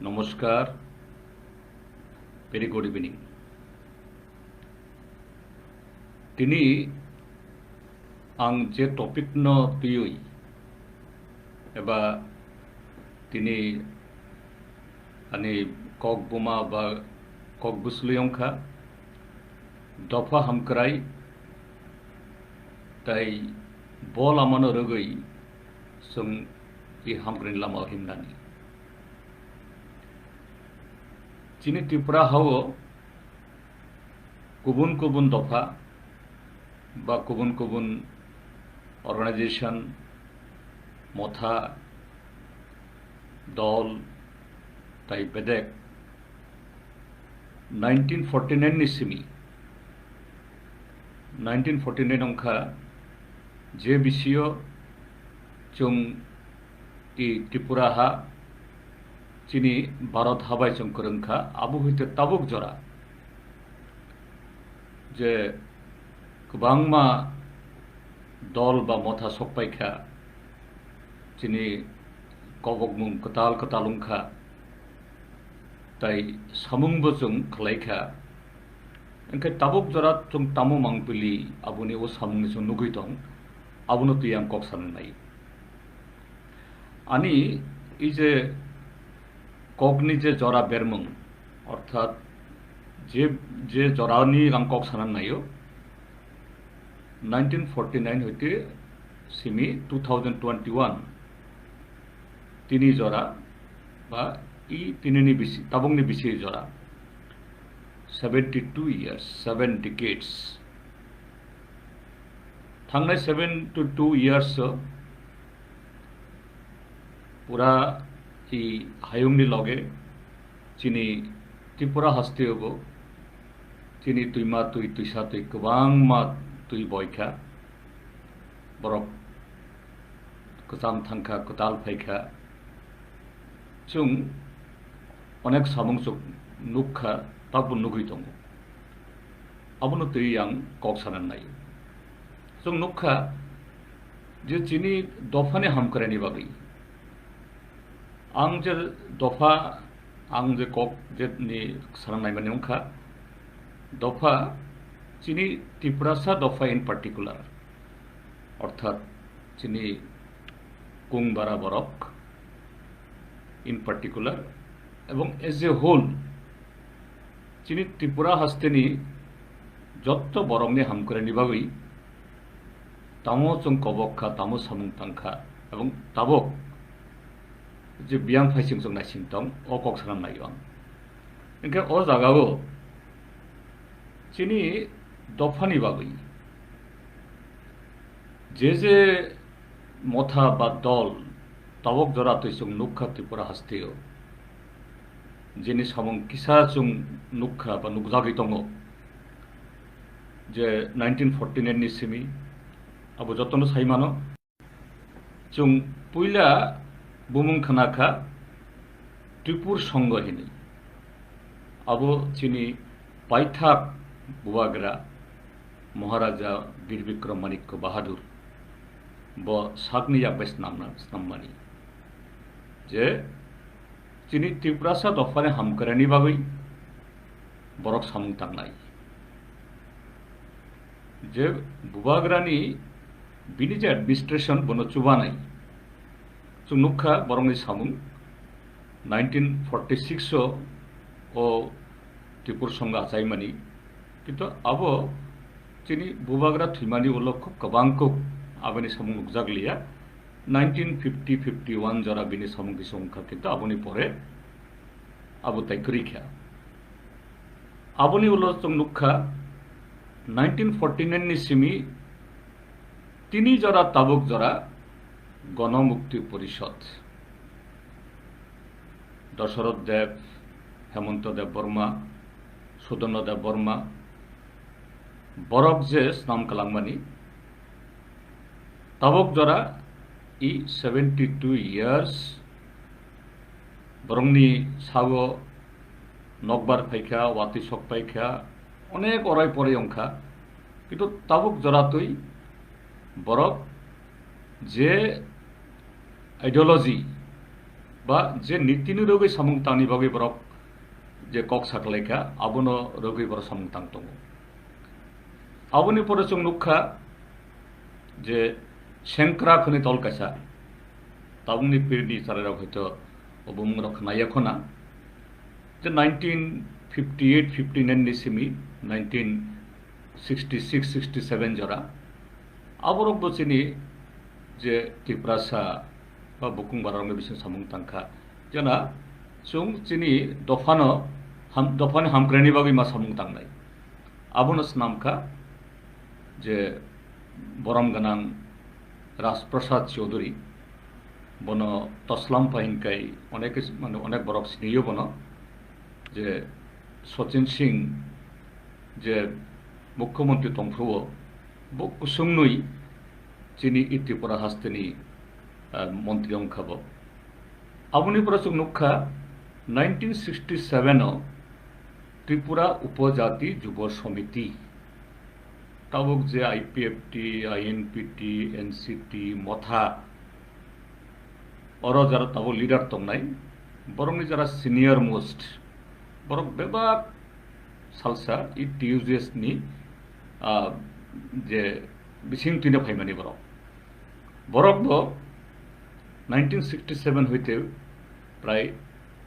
Namaskar, very good evening. Tini ang je topik no tuyui eba tini ani kok buma ba kok busluyongkha dofa hamkrai tai bol amano rogoi sung I hamkrin lama himnani. Chini Tripura hao kubun kubun dofa ba kubun kubun organization motha dol tai bedek 1949 ni simi 1949 ongkha je bisio chung I Tripura ha chini Bharat habai chung korongkha abu hoite tabuk jora je kubangma dol ba motha sokpaikha chini kobokmung kotal kotalungkha tai samungbo chung khlaikha engke tabuk jora chung tamu mangpili abuni o samungni chung nugui dong abuno tuyang kok sanai ani এই যে কগনি যে জরা বেরমং অর্থাৎ যে যে জরানি আং cock Sanan নাইও 1949 হইতে সিমি 2021 তিনি জরা বা ই তিনিনি বিসি তাবংনি বিসি জরা 72 years 7 decades থাংনাই 72 years পুরা এই হায়ুংনি লগে চিনি ত্রিপুরা হাস্তে হব চিনি তুইমা তুই তুইসা তুই গোবাং মা তুই বয়খা বরক কোতাম থাংখা কোতাল ফাইখা চুং অনেক সামং চুক নুখা তাবু নুগুই দङ আবুনো তুই আং কক সানান নাই চুং নুখা যে চিনি দফানে হামকরানি বাগै आं जे दफा आं जे कक जे नि साननाय माने अंखा दफा चिनि त्रिपुरासा दफा इन पार्टिकुलार अर्थात चिनि कुंबारा बरक इन पार्टिकुलार एवं एज ए होल चिनि त्रिपुरा हास्तेनि जत्त बरंनि हामकरानि बागै तामो जों कबकखा तामो सामुं तांखा एवं ताबक जे बियां फाइसिं जों नायसिं दं अ कक सानाम नायो आं ओंखाय अ जागाव चिनि दफानि बागै जे मथा बा दल ताबक जरा तैसुं नुखा त्रिपुरा हास्तेयो जेनि सामुं किसा जों नुखा बा नुकजागै दङ जे 1949 नि सिमी आबो जतनो साइमानो जों पुइला बुमुं खानाखा त्रिपुर संगहिनी आबो चिनी पाइथाक बुवाग्रा महाराजा वीर विक्रम माणिक्य बाहादुर ब सागनि याबेस नाममानि जे चिनी त्रिपुरासा दफाने हामकरानि बागै बरक सामुं तांनाय जे बुवाग्रानि बिनि जे एडमिनिस्ट्रेशन बनो चुबानाय जों नुखा बरंनि सामुं 1946 ओ त्रिपुर संगा जायमानि किन्तु आबो चिनि बुबाग्रा थुइमानि उलो खुब गोबांखौ आबोनि सामुं नुकजागलिया 1950-51 जरा बिनि सामुं किसंखा किन्तु आबोनि परे आबो ताइकरिखा आबोनि उलो जों नुखा 1949 नि सिमी तिनि जरा ताबुक जरा गणमुक्ति परिषद दशरथ देव हेमंत देव बर्मा सुदन देव बर्मा बरक जे स्नाम कलांगमानी ताबक जरा इ 72 years बरंगनि सागो नकबार फाइखा वाति सक फाइखा अनेक अराय परे अंखा किन्तु ताबक जरा तुई बरक जे आइडियोलॉजी बा जे नीतिनि रोगै सामुंतांनि बागै बरक जे कक साखलायखा आबनो रोगै बर सामुंतां दङ आबनि परे जों नुखा जे सेंक्रा खनि दल कायसा ताबुंनि पिरनि सारायाव हयथ अबुमुं रखनाया खना जे 1958-59 नि सिमी 1966-67 जरा आबरक बचिनि जे तिप्रासा बा बुकुं बारांनि बिसिं सामुंतांखा जना जों चिनि दफानि हामग्रानि बागै मा सामुंतांनाय आबनस नामखा जे बरम गनां राजप्रसाद चौधुरी बनो तस्लाम पाहिनकाय अनेक बरक सिनियो बनो जे सचिन सिंह जे मुख्यमंत्री तंफ्रुओ बो कुसुंनुई चिनि त्रिपुरा हास्तेनि मंत्री अंखाबो आबुनि परसुक नुखा 1967 त्रिपुरा उपजाति युव समिति ताबुक जे आईपीएफटी आईएनपीटी एनसीटी मथा और जरा ताबो लीडर तंगनाय बरंनि जरा सीनियर मोस्ट बरक बेबा सालसा इ टीयूजेस नि जे बिसिं तिने फाइमानि बरक बो 1967 হইতে প্রায়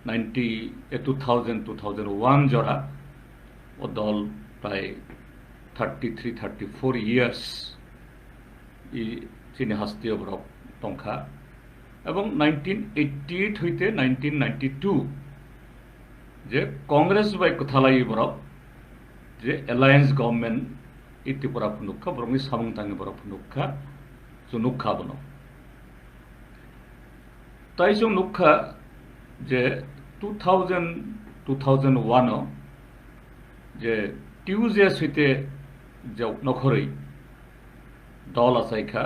2001 জরা ও দল প্রায় 33-34 ইয়ার্স ই চিনি হাস্তীয় বরক টংখা এবং 1988 হইতে 1992 যে কংগ্রেস বাই কথালাই বরক যে অ্যালায়েন্স গভর্নমেন্ট ই ত্রিপুরা ফুনুক্ষা বরংনি সামুংতাংনি বরক ফুনুক্ষা জুনুক্ষা বনো তাই जों नुखा जे 2001 जे টিউজেস হইতে যে নখরই দল আসাইখা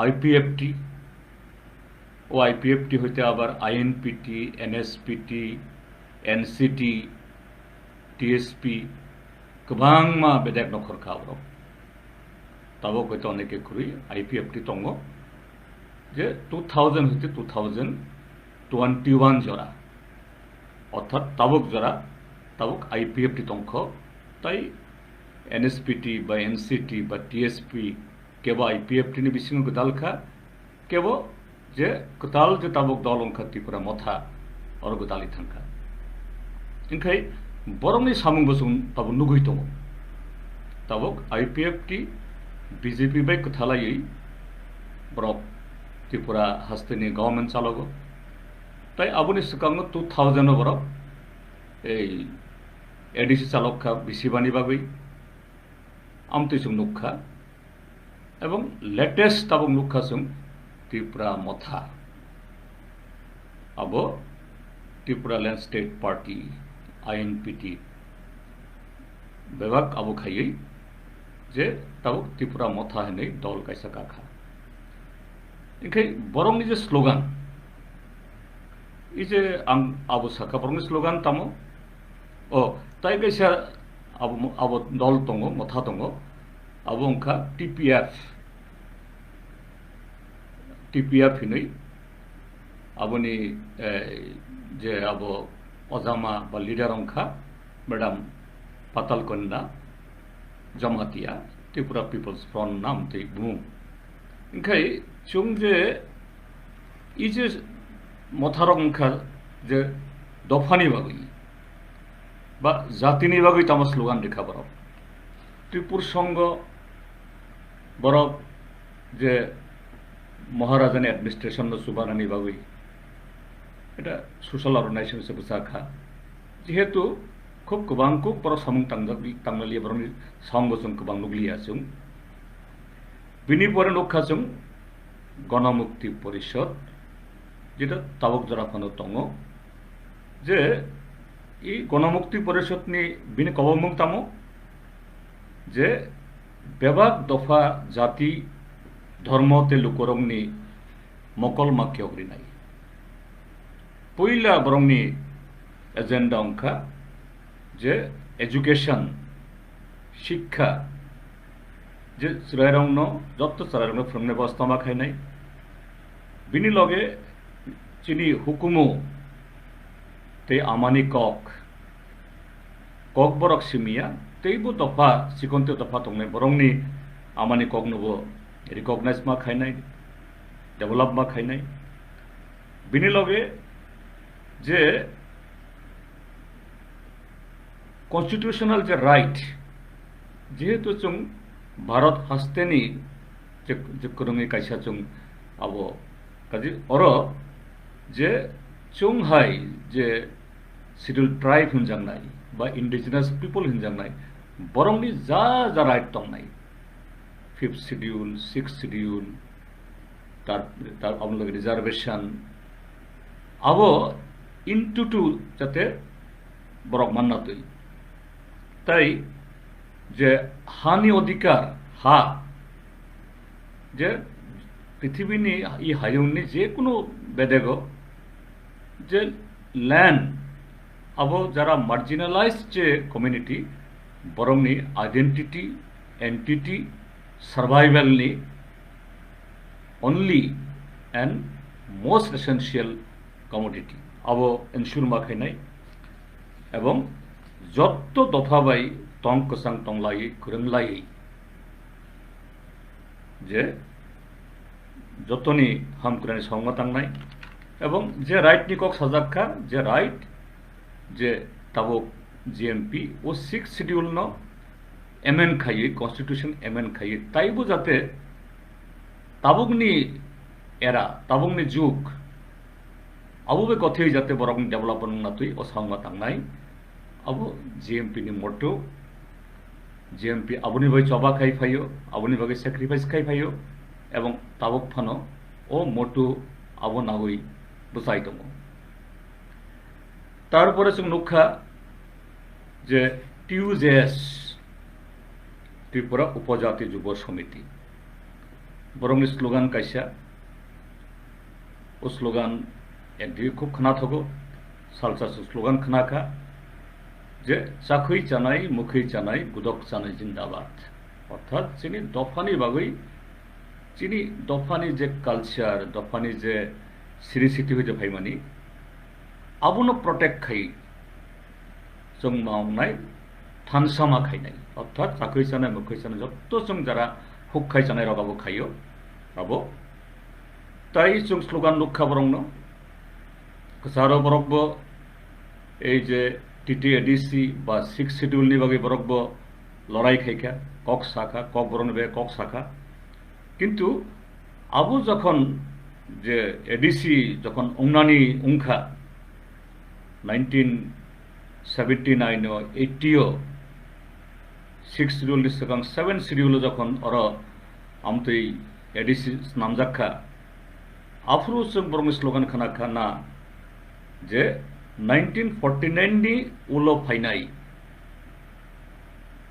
আইপিএফটি ও আইপিএফটি হইতে আবার আইএনপিটি এনএসপিটি এনসিটি টিএসপি गोबां मा बेदेक नखर खाब्रब ताबो हयतो अनेके खुरुई आईपीएफटी दङ जे 2000 হইতে 2021 জরা অর্থাৎ তাবুক জরা তাবুক আইপিএফটি দংখ তাই এনএসপিটি বা এনসিটি বা টিএসপি কেবা আইপিএফটি नि बिसिङ गदालखा केबो जे गदाल जे ताबुक दलंखा त्रिपुरा मथा और गदालि थांखा इनखाय बरंनि सामुं बसुं ताबु नुगै दङ ताबुक आईपीएफटी बीजेपी बाय कथालायै बरक त्रिपुरा हास्तेनि गवर्नमेंट चालगो ताई आबुनि सिगाङाव 2000 बरक एडीसी चालकखा बिसिबानि बागै आमतैसुं नुखा एवं लेटेस्ट ताबुक नुखासुं त्रिपुरा मथा आबो त्रिपुरा लैंड स्टेट पार्टी आईएनपीटी बेबाक आबो खायै जे ताबुक त्रिपुरा मथा होननाय दल कायसा काखा इनखाय बरंनि जे स्लोगान इजे आं आबो साखा बरंनि स्लोगान तामो ओ ताई कायसा आबो दल दङ मथा दङ आबो अंखा टीपीएफ हिनै आबोनि जे आबो अजामा बा लिडार अंखा मैडम पाताल कन्या जमातिया त्रिपुरा पिपल्स फ्रंट नाम तै बुं इनखाय जों जे इजे मथारंखा जे दफानि बागै बा जातिनि बागै ताम स्लोगान देखा बरक त्रिपुर संघ बरक जे महाराजानि एडमिनिस्ट्रेशन सुबानानि बागै এটা सोशल अर्गनाइजेशन से बुसाखा जेहेतु खूब गोबांखौ बर सामुं तांनालिया बरनि संगजों गोबां नुग्लियाजों बिनि परे नुखाजों गणमुक्ति परिषद जेटा ताबुक जराफानो दङ जे इ गणमुक्ति परिषदनि बिनि कबमुं तामो जे बेबाक दफा जाति धर्म ते लुकरंनि मकल माख्या हरिनाय पहिला बरंनि एजेंडा अंखा जे एजुकेशन शिक्षा जे चरायरंनो जत्त चरायरंनो फोरोंनाय बस्ता मा खायनाय बिनि लगे চিনি হুকুমু te amani kok borok simia teibo dopha sikonte dopha tongnai borongni amani kok nubo recognize ma khainai develop ma khainai bini loge je constitutional je right jehetu chung bharat hasteni je kurungi kaisa chung abo kaji oro je chung hai je scheduled tribe hunjangnai বা indigenous people hinjangnai borongni ja right tongnai 5th schedule 6th schedule tar amlog reservation abo into two jate borok manna tui tai je hani odhikar ha je পৃথিবীনি ই হায়ুংনি যে কোনো বেদেগো যে land আবো যারা marginalise যে community বরংনি identity entity সার্ভাইভালনি only and most essential commodity আবো ensure মাখাইনাই এবং যত দফাবাই টং কসাং টংলাই কুরংলাই যে যতনি হামকুরানি সংগতাংনাই এবং যে রাইট নিকক সাজাক্ষা যে রাইট যে তাবক জিএমপি ও 6 শিডিউল ন এমএন খাইয়ে কনস্টিটিউশন এমএন খাইয়ে তাইবো যাতে তাবকনি এরা তাবকনি যুগ আবুবে কথেই যাতে বরং ডেভেলপমেন্ট না তুই ও সংগতাংনাই আবু জিএমপি নি মোটো জিএমপি আবুনি ভাই চবা খাই ফাইও আবুনি ভাগে স্যাক্রিফাইস খাই ফাইও এবং তাবক ফানো ও মোটু আবো নাগই বুঝাই দङ তারপরে जों नुखा যে টিউজেস ত্রিপুরা উপজাতি যুব সমিতি বরংনি স্লোগান কাইসা ও স্লোগান একদিকে খুব খানা থাকো সালসা স্লোগান খানাখা যে চাকরি চানাই মুখে চানাই গুদক চানাই জিন্দাবাদ অর্থাৎ চিনি দফানি বাগৈ চিনি দফানি যে কালচার দফানি যে সিরিসিটি হয়ে যে ভাইমানি আবুনো প্রটেক্ট খাই जों मावनाय थानसामा खायनाय অর্থাৎ চাকরি চানাই মুখে চানাই যত जों যারা হুক খাই চানাই রগাবো খাইও রাবো তাই जों স্লোগান নুখা বরংনো কসারো বরকবো এই যে টিটি এডিসি বা 6 শিডিউল নি বাগে বরকবো লড়াই খাইকা কক শাখা কক বরনবে কক শাখা কিন্তু আবু যখন যে এডিসি যখন উংনানি উংখা 1979 ও 80 ও 6 শিডিউল দিসকাং 7 শিডিউল যখন অর আমতই এডিসি নামজাখা আফরু जों বরং স্লোগান খানা খানা যে 1949 নি উলো ফাইনাই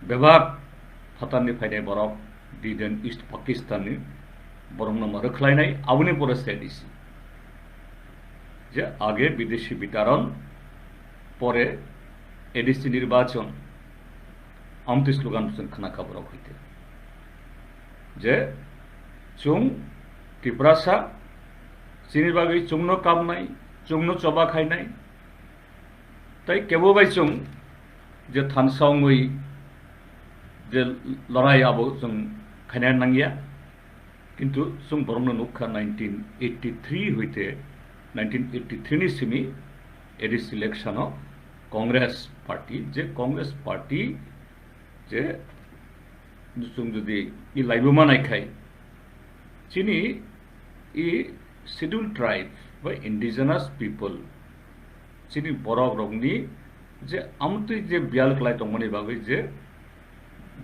বেবাক ফাতানি ফাইনাই বরক দিদেন ইস্ট পাকিস্তানি বরং নাম রখলাইনাই আবুনি পরে এডিসি যে আগে বিদেশি বিতরণ পরে এডিসি নির্বাচন আমতি স্লোগান খানা খবর হইতে যে চুং ত্রিপুরাসা চিনির বাগৈ চুংনো কাম নাই চুংনো চবা খাই নাই তাই কেববাই চুং যে থানসাওই যে লড়াই আবো जों খাইনার নাঙ্গিয়া কিন্তু जों বরং নুখা 1983 হইতে 1983 नि सिमी एडिस इलेक्शन कांग्रेस पार्टी जे जों जुदि इ लाइबोमा नायखाय चिनि इ शेड्यूल ट्राइब बा इंडिजिनास पीपल चिनि बरक रंगनि जे आमतै जे बियाल क्लाय दंमोनि बागै जे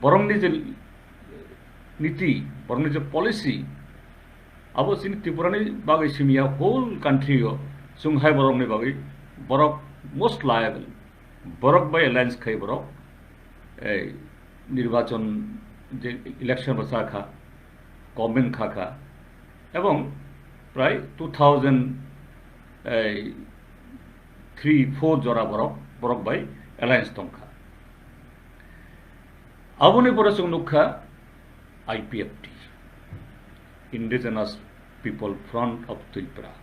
बरंनि जे नीति बरंनि जे पॉलिसी आबो चिनि त्रिपुरानि बागै सिमिया होल कान्ट्री जों हाय बरकनि बागै बरक मोस्ट लायबल बरक बाय एलायंस खाय बरक ए निर्वाचन जे इलेक्शन बसाखा गवर्नमेंट खाखा एवं प्राय 2003-4 जरा बरक बाय एलायंस दंखा आबोनि परे जों नुखा IPFT Indigenous People Front of Tripura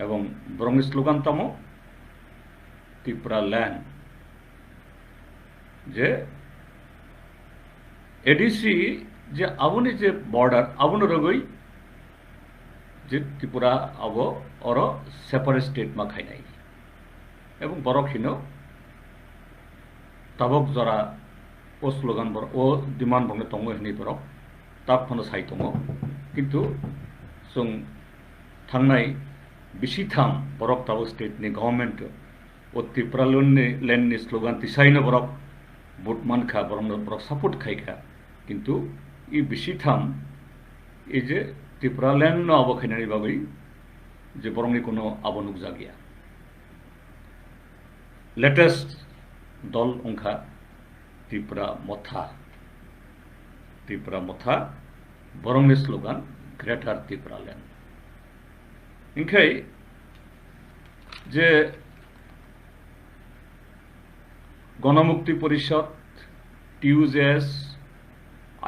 এবং বরং স্লোগান তামো ত্রিপুরা ল্যান্ড যে এডিসি যে আবনি যে বর্ডার আবন রগই যে ত্রিপুরা আব অর সেপারেট স্টেট মা খাইনাই এবং বরখিনো তাবক জরা ও স্লোগান बर ও ডিমান্ড বংনে তঙ্গ হনি বরক তাক ফনো সাই তঙ্গ কিন্তু जों थांनाय बिसिथाम बरक ताबो स्टेटनि गभर्नमेन्ट ओ त्रिपुरा लेन्डनि स्लोगान तिसाइनो बरक भोट मानखा बरक सापोर्ट खाइखा किन्तु इ बिसिथाम ए जे त्रिपुरा लेन्ड आबो खाइनानि बागै जे बरंनि कोनो आबो नुकजा गैया लेटेस्ट दल अंखा त्रिपुरा मथा बरंनि स्लोगान ग्रेटर त्रिपुरा लैंड इनखाय जे गणमुक्ति परिषद टीयूजेएस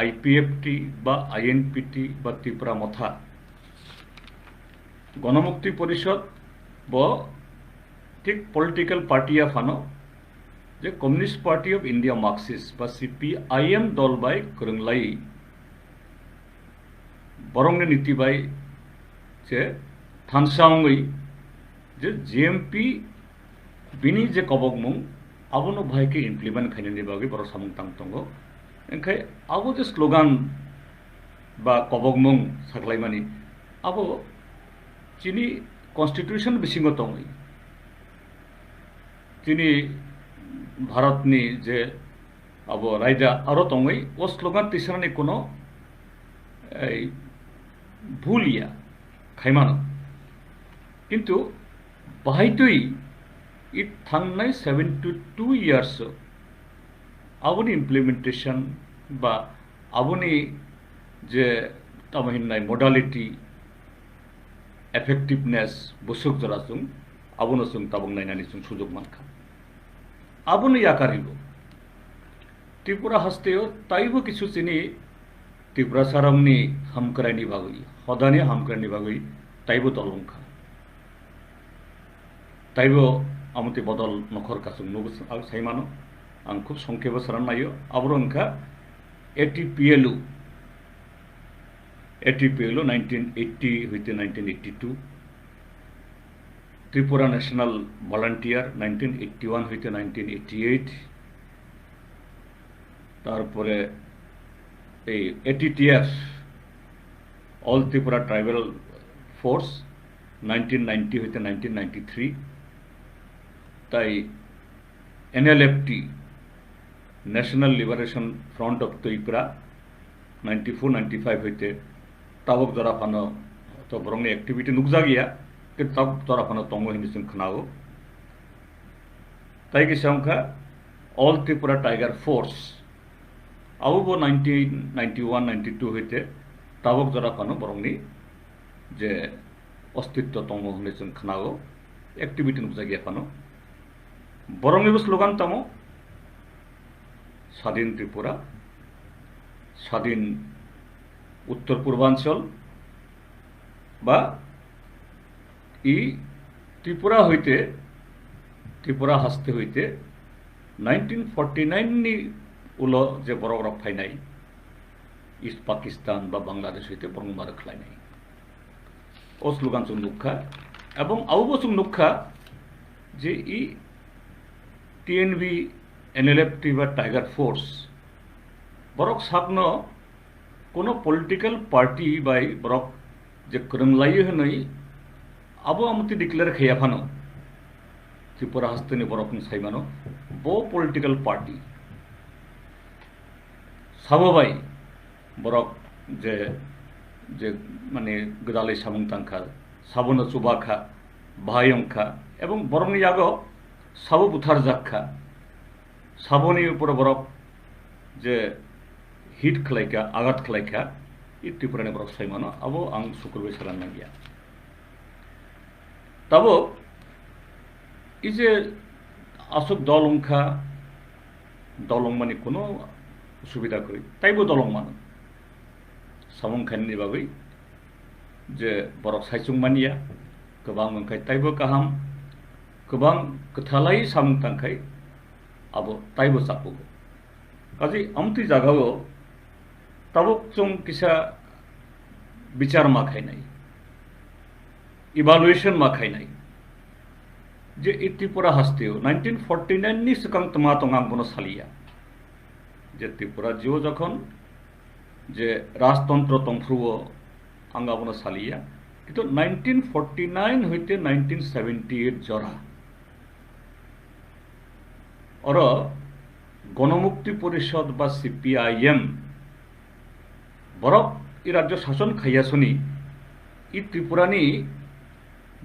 आईपीएफटी बा आईएनपीटी बा त्रिपुरा मथा गणमुक्ति परिषद ब ठीक पॉलिटिकल पार्टी फानो जे कम्युनिस्ट पार्टी ऑफ इंडिया मार्क्सिस्ट बा सीपीआईएम दल बाय करंगलाई बरंग नीति बाय जे थानसांगै जे जीएमपी बिनी जे कबगमुं आबोनो भाइके इमप्लिमेंट खाइनानि बागै बर सामुं तांतंगो एंखाय आबो जे स्लोगान बा कबगमुं साख्लायमानि आबो चिनि कन्स्टिट्यूशन बिसिङो दङै चिनि भारतनि जे आबो रायजा आरो दङै ओ स्लोगान तिसरानि कोनो भूलिया खाइमानो किन्तु बाहायतुई इ थांनाय 72 इयार्स आबोनि इमप्लिमेंटेशन बा आबोनि जे तामहिननाय मडालिटी एफेक्टिवनेस बुसुक जरासुं आबोनो जों ताबं नायनानै जों सुजुग मानखा आबोनो याकारिबो त्रिपुरा हास्तेयो ताइबो किछु चिनि त्रिपुरा सारामनि हामक्रायनि बागै हदानि हामक्रायनि बागै ताइबो दलंखा ताइबो आमति बदल नखर कासुं नुबो साइमानो आं खूब संक्षेप सारान नायो आबरो अंखा एटीपीएलू 1980 হইতে 1982 त्रिपुरा नेशनल भलांटियर 1981 হইতে 1988 तारपरे ATTF all Tripura tribal force 1990 হইতে 1993 ताई NLFT national liberation front of Tripura 94-95 হইতে ताबक जरा फानो तो बरंनि एक्टिविटी नुकजा गैया कि तब जरा फानो तंगो हिंदी जों खोनागौ ताई किसांखा ऑल त्रिपुरा टाइगर फोर्स आवबो 1991-92 হইতে ताबक जरा फानो बरंनि जे अस्तित्व तंगो हिंदी जों खोनागौ एक्टिविटी नुकजा गैया फानो बरंनिबो स्लोगान तामो स्वाधीन त्रिपुरा स्वाधीन उत्तर पूर्वांचल बा इ त्रिपुरा हईते त्रिपुरा हास्ते हईते 1949 नि उलो जे बरक रक फाइनाय ईस्ट पाकिस्तान बा बांग्लादेश हईते बरंमा रखलायनाय ओ स्लोगान जों नुखा एवं आवबो जों नुखा जे इ टीएनबी एनएलएफटी बा टाइगर फोर्स बरक साबनो कोनो पॉलिटिकल पार्टी बाय बरक जे करंगलायो हनै आबो आमति डिक्लेयर खैयाफानो त्रिपुरा हस्तनि बरक साइमानो बो पॉलिटिकल पार्टी साबोबाय बरक जे जे माने गदालै सामुं तांखा साबोनो चुबाखा भायंखा एवं बरंनि यागो साबो बुथार जाखा साबोनि ऊपर बरक जे हिट खलायखा आघात खलायखा इ त्रिपुरानि बरक साइमानो आबो आं सुकुरबाय सारान गैया ताबो इ जे आसक दलंखा दलं माने कोनो सुबिदा करि ताइबो दलं मानो सामुं खाननि बागै जे बरक साइचुं मानिया गोबां मोनखाय ताइबो गाहाम गोबां गोथालाय सामुं तांखाय आबो ताइबो सापुगो काजै आमति जागाओ ताबुक जों किसा विचार मा खायनाय इvaluation मा खायनाय जे त्रिपुरा हास्तेओ 1949 नि सिगां तमा तंगां बनो सालिया जे त्रिपुरा जिओ जखन जे राजतंत्र तंफ्रुओ आंगा बनो सालिया किन्तु 1949 হইতে 1978 जरा और गणमुक्ति परिषद बा CPIM बरक इ राज्य शासन खाइयासनी इ त्रिपुरानी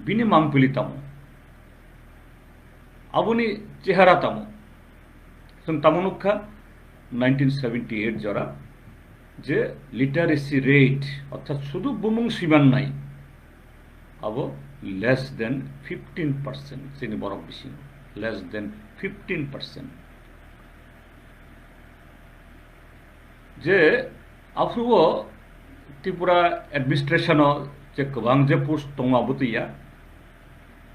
बिनि मांगपिली तामो आबुनि चेहरा तामो जों तामुनुखा 1978 जरा जे लिटारेसी रेट अर्थात शुधु बुमुं सिमान नाई अब लेस देन 15% जोंनि बरक बिसिं लेस देन 15% जे आफ्रुओ त्रिपुरा एडमिनिस्ट्रेशन जे गोबां जे पोस्ट दं आबुतैया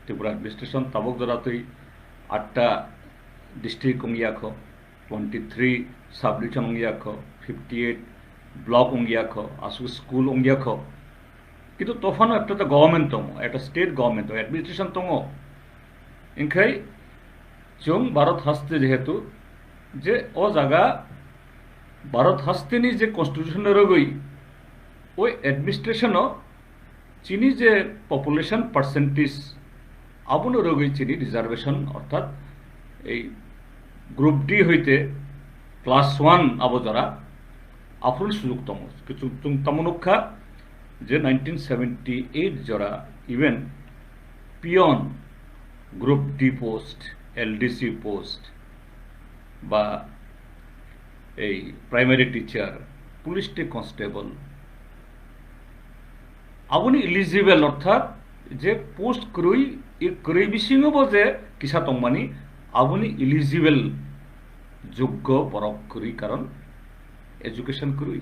त्रिपुरा एडमिनिस्ट्रेशन ताबक जरातै 8टा डिस्ट्रिक्ट अंगियाखो 23 सब डिविजन अंगियाखो 58 ब्लक अंगियाखो आसु स्कूल अंगियाखो किन्तु तफानो एक गवर्नमेंट दं एक स्टेट गवर्नमेंट एडमिनिस्ट्रेशन दं इनखाय जों भारत हास्ते जेहेतु जे ओ जागा भारत हास्तेनि जे कन्स्टिट्यूशन रगै ओ एडमिनिस्ट्रेशन चीनी जे पपुलेशन पार्सेंटेज आबुनो रगै चीनी रिजार्वेशन अर्थात ए ग्रुप डी हইতে क्लास 1 आबो जरा आफुल सुजुग दं किन्तु जों तामुनुखा जे 1978 जरा even peon group D post LDC post बा a primary teacher police constable आबुनि इलिजिबल अर्थात जे पोस्ट करुई ए करुई बिसिङावबो जे किसा दंमानि आबुनि इलिजिबल योग्य बरक करुई कारण एजुकेशन करुई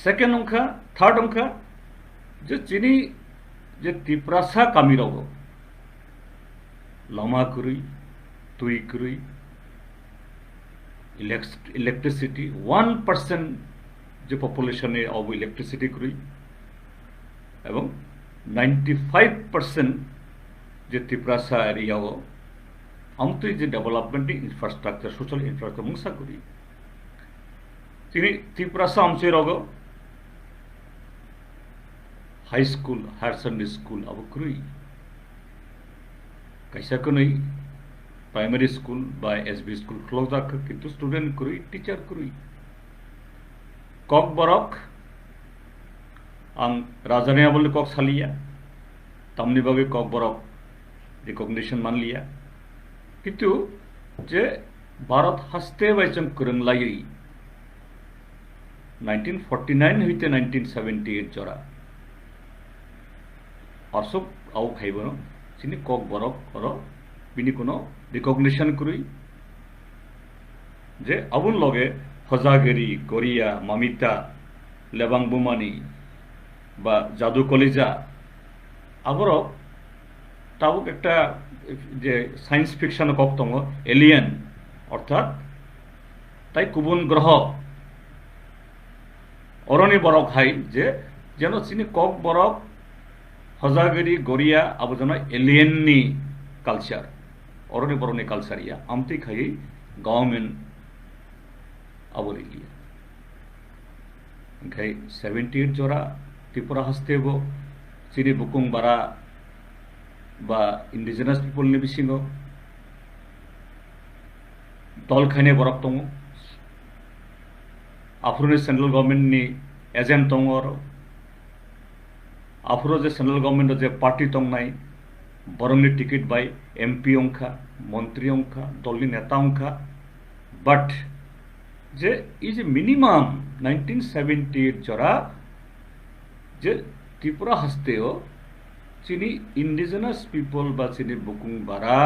सेकेंड अंका थार्ड अंका जे चीनी जे त्रिपुरासा कामिरावो लामा करुई तुई करुई इलेक्ट्रिसिटी 1% जो पपुलेशन अब इलेक्ट्रिसिटी करुई एवं 95% जे त्रिपुरासा एरिया आमतै जे डेवलपमेंट इंफ्रास्ट्रक्चर सोशल इंफ्रास्ट्रक्चर मुंसा करुई चीनी त्रिपुरासा आमचे रगो high school higher secondary school अब करुई कैसा को नहीं प्राइमरी स्कूल बा SB स्कूल क्लोज जाखो किन्तु स्टूडेंट करुई टीचर करुई कक बरक आं राजानिया बोले कक सालिया तामनि बागे कक बरक रिकग्निशन मान लिया किन्तु जे भारत हास्ते बायजों करंलायै 1949 হইতে 1978 जरा अशोक आउ खाइबो चिनी कक बरक और बिनि कोनो रिकग्निशन करुई जे आबुन लगे फजागिरी गरिया मामिता लेबां बुमानी बा जादू कलिजा आगर ताबुक एकटा जे साइंस फिक्शन कक दङ एलियन अर्थात ताई गुबुन ग्रह अरनि बरक हाय जे जेन चिनी कक बरक फजागिरी गरिया आबो जेन एलियन नि कल्चर अरनि बरनि कल्चर या आमति खायै गवर्नमेंट आबोली लिया ओंखाय 78 जरा त्रिपुरा हास्तेबो चिनी बुकुं बारा बा इंडिजिनास पिपल नि बिसिङो दल खायनाय बरक दङ आफुरनि सेंट्रल गवर्नमेंट नि एजेंट दङ आफुरो जे सेंट्रल गवर्नमेंट जे पार्टी दंनाय बरंनि टिकेट बाय MP अंखा मंत्री अंखा दलनि नेता अंखा बट जे इज मिनिमाम 1978 जरा जे त्रिपुरा हास्तेओ चीनी इंडिजिनास पीपल बा चीनी बुकुं बारा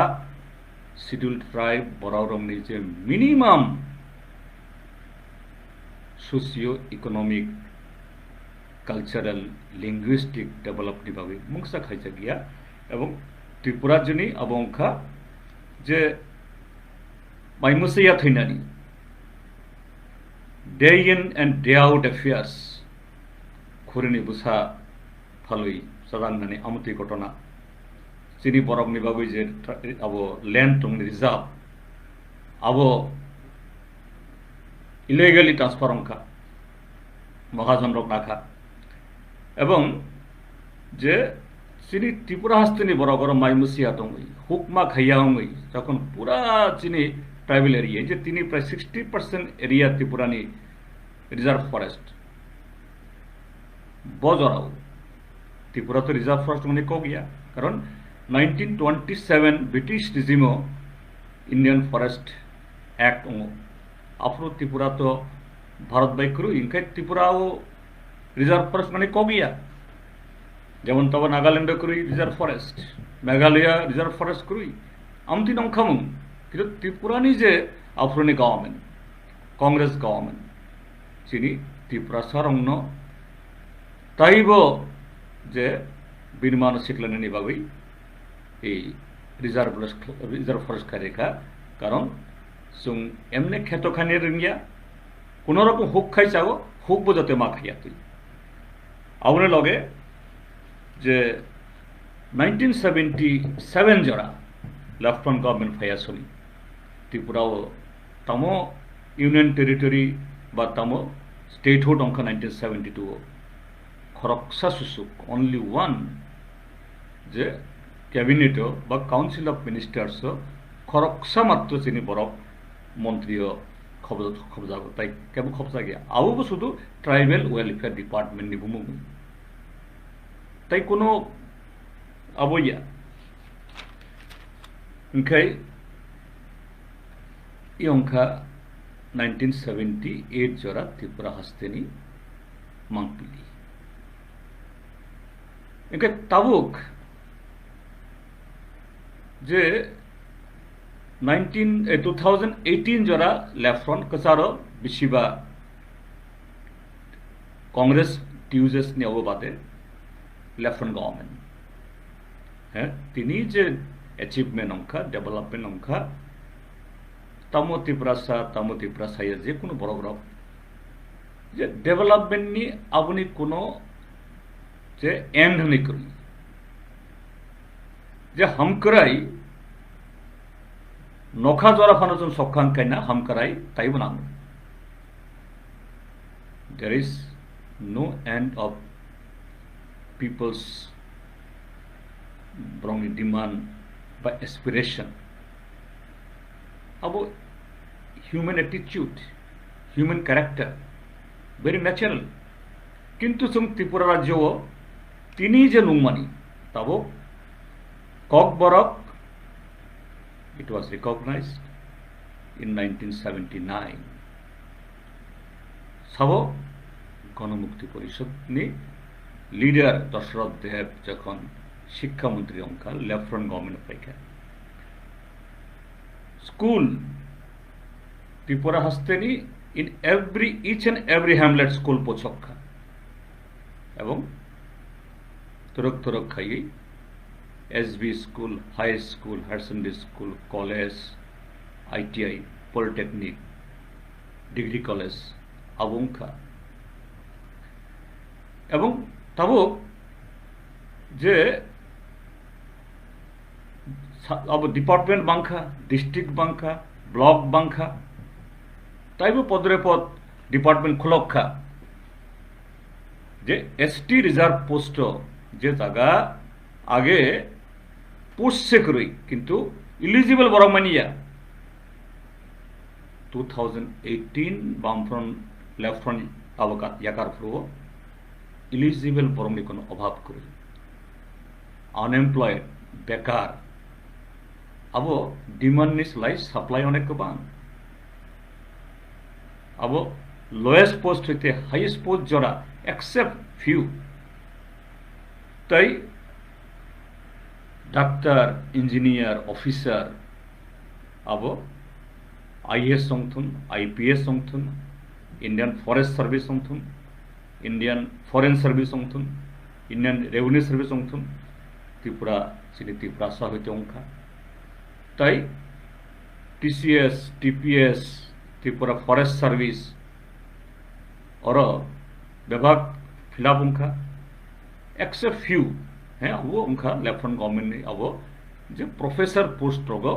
शेड्यूल्ड ट्राइब बरावरंनि जे minimum socio economic cultural linguistic ডেভেলপनि बागै मुंसा खायजा गैया एवं त्रिपुरा जोंनि आबंखा जे माइमुसैया थैनानि day in and day out affairs खुरिनि बुसा फालुई सदांनानि आमुति घटना चिनि बरकनि बागै जे आबो लैंड दं रिजार्व आबो इलिगेलि ट्रांसफार अंखा महाजन रक नाखा एवं जे चिनि त्रिपुरा हास्तिनि बरगर माइमुसिया दं हुकमा खाइयाङै जखन पूरा चिनि ट्राइबल एरिया जे तिनि प्राय 60% एरिया त्रिपुरानि रिजार्व फरेस्ट बजराव त्रिपुरा तो रिजार्व फरेस्ट माने को गया कारण 1927 ब्रिटिश रिजिमो इंडियन फरेस्ट एक्ट आफ्रो त्रिपुरा तो भारत बाइक्रु इनके त्रिपुरा रिजार्व फरेस्ट माने को गया जेमन तब नागालैंड करुई reserve forest Meghalaya reserve forest करुई आमती नंखामु किन्तु त्रिपुरानि जे आफ्रोनि गवर्नमेंट कांग्रेस गवर्नमेंट चिनि त्रिपुरा सारंनो ताइबो जे बिनमान सिक्लानि बागै ए रिजार्व फरेस्ट खारेखा कारण जों एमने खेतो खाने रोंगिया कोनो रकम हुक खाइ जागो हुक बजाते मा खाइया तुई आवने लगे जे 1977 जरा लेफ्टन गवर्नमेंट फैयासनी त्रिपुरा तमो यूनियन टेरिटरी बा तमो स्टेटहुड अंका 1972 खरक्सा सुसुक ओनली वन जे कैबिनेट बा काउंसिल ऑफ मिनिस्टार्स खरक्सा मात्र चिनि बरक मंत्री खबजागो ताई केबो खबजा गया आवबो शुधु ट्राइबल वेलफेयर डिपार्टमेंट नि बुमु ताई कोनो आबोया ओंखाय इ अंका 1978 जरा त्रिपुरा हास्तेनि मांगपिली ओंखाय ताबुक जे 2018 जरा लेफ्रन कसारो बिसिबा कांग्रेस ट्यूजेस नि अवबादे लेफ्रन गवर्नमेंट है तिनी जे अचीवमेंट अंका डेवलपमेंट अंका तमो त्रिपुरा साया जे कोनो बरग्राफ जे डेवलपमेंट नि आबुनि कोनो जे एंड नि करी जे हमकराई नखा जरा फानोजन सखां कायना हमकराई ताइबो नाम there is no end of people's wrong demand by aspiration about human attitude human character very natural किंतु जों त्रिपुरा राज्य तिनी जे नुमानी तबो कक बरक it was recognized in 1979 सबो गणमुक्ति परिषद नि लीडर दशरथ देव जखन शिक्षा मंत्री अंका लेफ्टन गवर्नमेंट फैका स्कूल त्रिपुरा हस्तेनी in each and every hamlet school पोछक्का एवं तुरक खाई SB school high school higher secondary school college ITI polytechnic degree college अबंखा एवं तब जे अब डिपार्टमेंट बांखा डिस्ट्रिक्ट बांखा ब्लॉक बांखा ताइबो पदरे पद डिपार्टमेंट खुलखा जे ST रिजार्व पोस्ट जे जगह आगे पोस्ट से करुई किंतु इलिजिबल बरमानिया 2018 बामफ्रन लेफ्टन अवकात याकार फ्रो इलिजिबल बरमनि कोनो अभाव करुई अनएम्प्लॉयड बेकार अब डिमांड नि सोलाय सप्लाई अनेक गोबां अब लोएस्ट पोस्ट होते हाईएस्ट पोस्ट जरा एक्सेप्ट फ्यू ताई डॉक्टर इंजीनियर ऑफिसर अब IAS संगठन IPS संगठन इंडियन फॉरेस्ट सर्विस संगठन इंडियन फरेन सार्विस अंगथुन इंडियन रेवेन्यू सार्विस अंगथुन त्रिपुरा चिनी त्रिपुरासा हईते अंखा ताई TCS TPS Tripura forest service और विभाग फिलाप अंखा एक्सेप्ट फ्यू हैं अब अंखा लेफ्टिनेंट गवर्नमेंट अब जो प्रोफेसर पोस्ट रोगो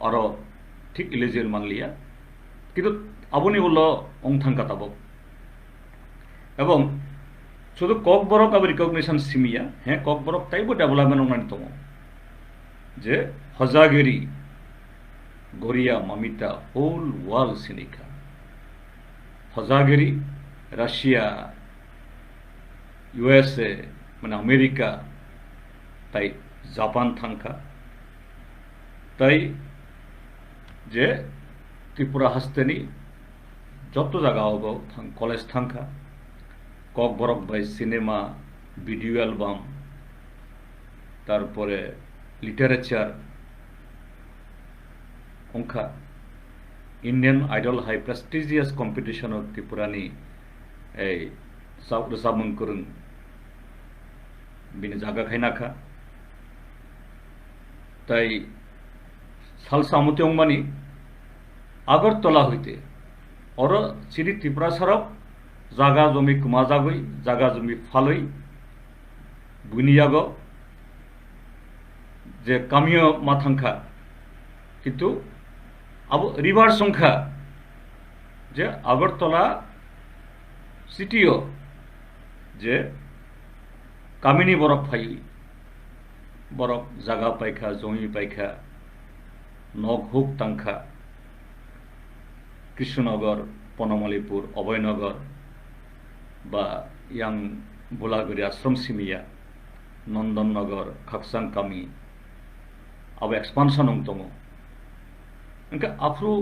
और ठीक इलिजिबल मान लिया किंतु अबनी उल्लो अंग थांका तब एवं शुद्ध ककबरक अब रिकगनिशन सिमिया हैं ककबरक ताइबो डेवलपमेंट अंगनानि दङ जे हजागिरी गरिया मामिता होल वर्ल्ड सिनिका हजागिरी राशिया USA माने अमेरिका ताई जापान थांखा ताई जे त्रिपुरा हस्तेनी जत जगह कलेज थांखा ककबरक बाई सिनेमा भिडियो एलबाम तारपरे लिटारेचार अंखा Indian Idol high prestigious competition त्रिपुरानी रोजाबमोन करन बिनि जागा खायनाखा ताई सालसा मुत्यंगमानी आगरतला हईते और चिनी त्रिपुरा सारक जागा जमी कुमाजागई जागा जमी फालई बुनियाग जे कामियो माथांखा किंतु अब रिभार संख्या जे आगरतला सिटीओ जे कामिनी बरक फाई बरक जागा पाइखा जमी पाइखा नग हुक तांखा कृष्णनगर पनमालीपुर अभयनगर बा यां बुलागुरी आश्रम सिमिया नंदन नगर खाकसां कामी अब एक्सपांशन दङ इनका आफ्रो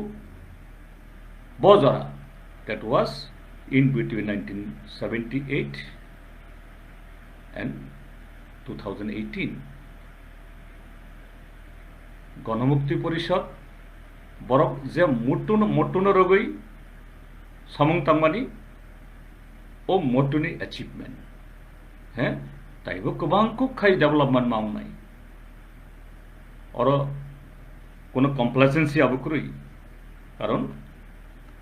बजरा that was in between 1978 and 2018 गणमुक्ति परिषद बरक जे मोटुन रगई सामंग तांगमानी ओ मोटुनि अचिवमेंट हैं ताइबो गोबां खाई डेवलपमेंट मावनाय और कोनो कम्प्लेसेंसी आबुकुरुई कारण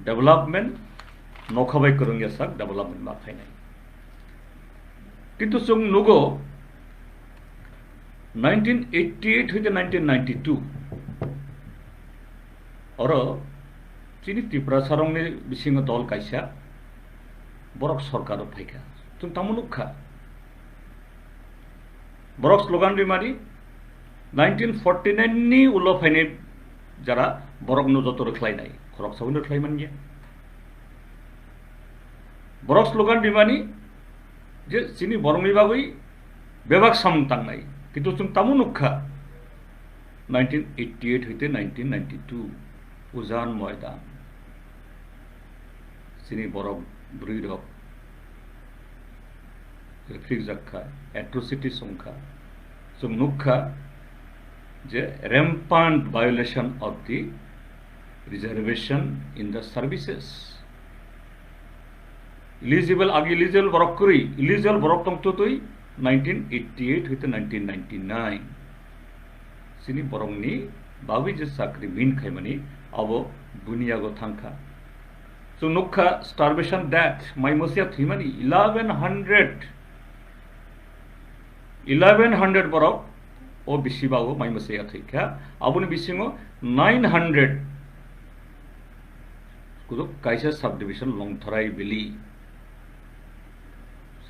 डेवलपमेंट नखाबाय करंगे साक डेवलपमेंट मा फायनाय किंतु जों नुगो 1988 हইতে 1992 और चिनी त्रिपुरा सारंगनि बिसिंग दल कायसा बरक सरकार फायखा जों तामुनुखा बरक स्लोगान बिमारी 1949 नि उल्लो फायनाय जरा बरक नु जत रख्लायनाय खरक सावनो रख्लायमान गया बरक स्लोगान बिमानी जे चिनी बरंनि बागै बेबाक सामंग तांनाय किंतु जों तामुनुखा 1988 हইতে 1992 उजान मैदान चिनी बरक ब्रुइरक रिफ्रिक जाखा एट्रोसिटी संख्या जों नुखा जे rampant violation of the reservation in the services eligible agi eligible borok kuri eligible borok tong tutui 1988 hite 1999 sini borong ni bawi je sakri min khaimani abo buniyago thangkha so nukha starvation death mai mosia thimani 1100 borok ओ बिसिबागो माइ मसे थैखा आबुनि बिसिङो 900 कुदो काइसा sub division लंथराई बिली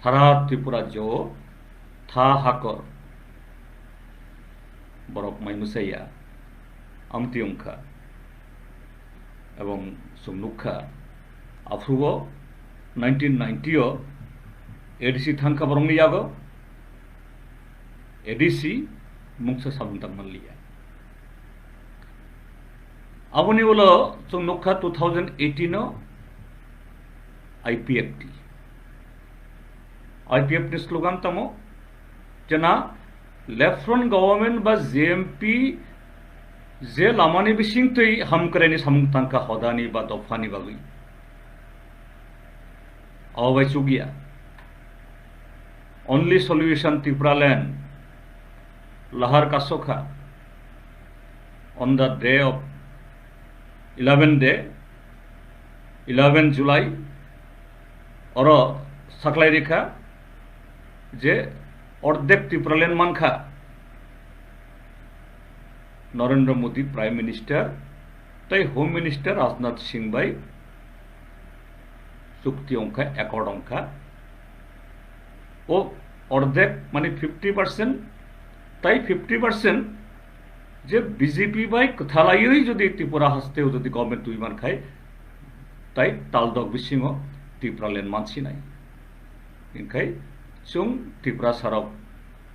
सारा त्रिपुरा जो था हाकर बरक माइ मसेया आमति अंखा एवं सुनुखा आफ्रुगो 1990 ADC थांखा बरंनि यागो ADC मुंगसा सामंतक Mallya अबुनि उलो जों नुखा 2018 no IPF नि slogan तमो जना लेफ्टिनेंट गवर्नमेंट बा जेएमपी जे लामानि बिसिंतै हामकरायनि सामंतांका हदानि बा दफानि बागै awabai chugia. Only solution Tripura land, Lahar Kasokha, on the day of 11 July, or Saklai Rikha, Je Ordek Tripura land Mankha, Narendra Modi Prime Minister, Tai Home Minister Rajnath Singh Bhai, Sukti Onka, Accord Onka, ও অর্ধেক মানে 50%, তাই 50% যে BJP by থালাইই যদি ত্রিপুরা হাসতেও যদি government দুইমান খায় তাই তালদক বিসিংহ Tripura lane মানসি নাই ইনখাই চুং ত্রিপুরা সারক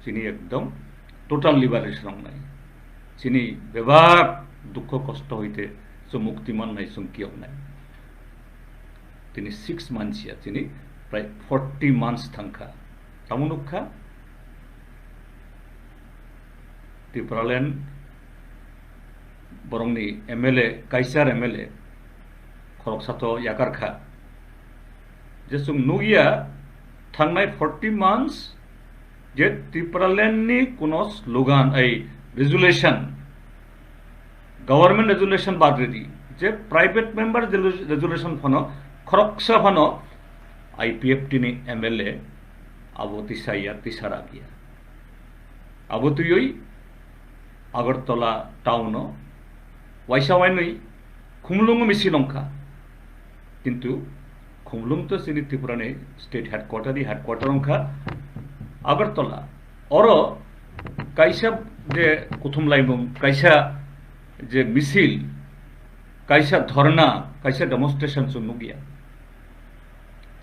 চিনি একদম টোটাল লিবারেশন নাই চিনি বেবাক দুঃখ কষ্ট হইতে চুং মুক্তিমান নাই চুং কিয়ক নাই তিনি 6 মানসিয়া তিনি প্রায় 40 months thangka Tamunukha Tripura land Borongni MLA Kaisar MLA Khoroksato Yakarkha Jesung Nugia Thangnai 40 months Jet Tripura land ni kuno slogan ai resolution government resolution badredi je private member resolution phono Khoroksa phono IPFT ni MLA Abo tisaya tisara gya. Abo tuyoi Agartala towno Waishawainui Khumlung misilongka. Kintu Khumlung to sini Tripurane state headquarter onka Agartala. Oro Kaisa je Kuthum Laimum, Kaisa je misil, Kaisa Dhorna, Kaisa demonstration sunugia.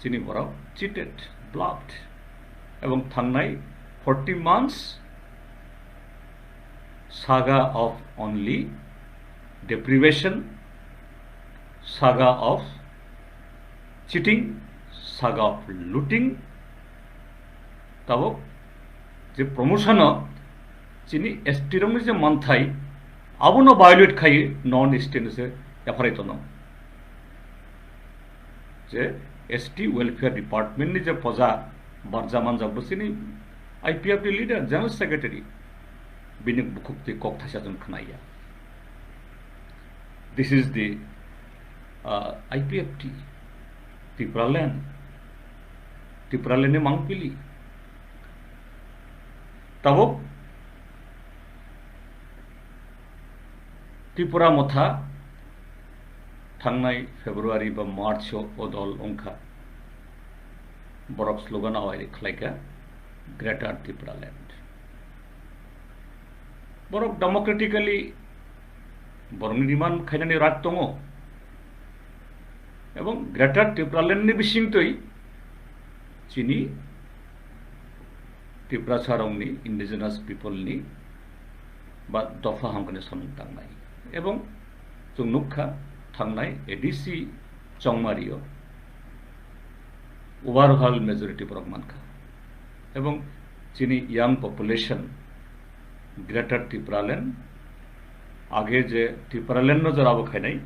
Sini borok cheated, blocked. এবং থাংনাই 40 months saga of only deprivation, saga of cheating, saga of looting, tabo je promotion chini estirong je manthai abono violate khai non state se yafaritono je ST welfare department ni je poja Barjaman Jabrosini, IPFT leader, General Secretary, Binik Bukukti Kokthashajan Khanaya. This is the IPFT, Tripura land Mangpili. Tabok Tripura Motha, Thangnai February ba March Odol Onka. Borok slogan awai khlaika Greater Tripura land. Borok democratically Borong demand khainani rat tongo. Ebong Greater Tripura land ni bisingtoi chini Tripura sarong ni indigenous people ni ba dofa hamkane sonung tangnai. Ebong chung nukha thangnai ADC Chongmario overall majority borok mankha ebong chini young population Greater Tripura land age je Tripura land no jarabo khainai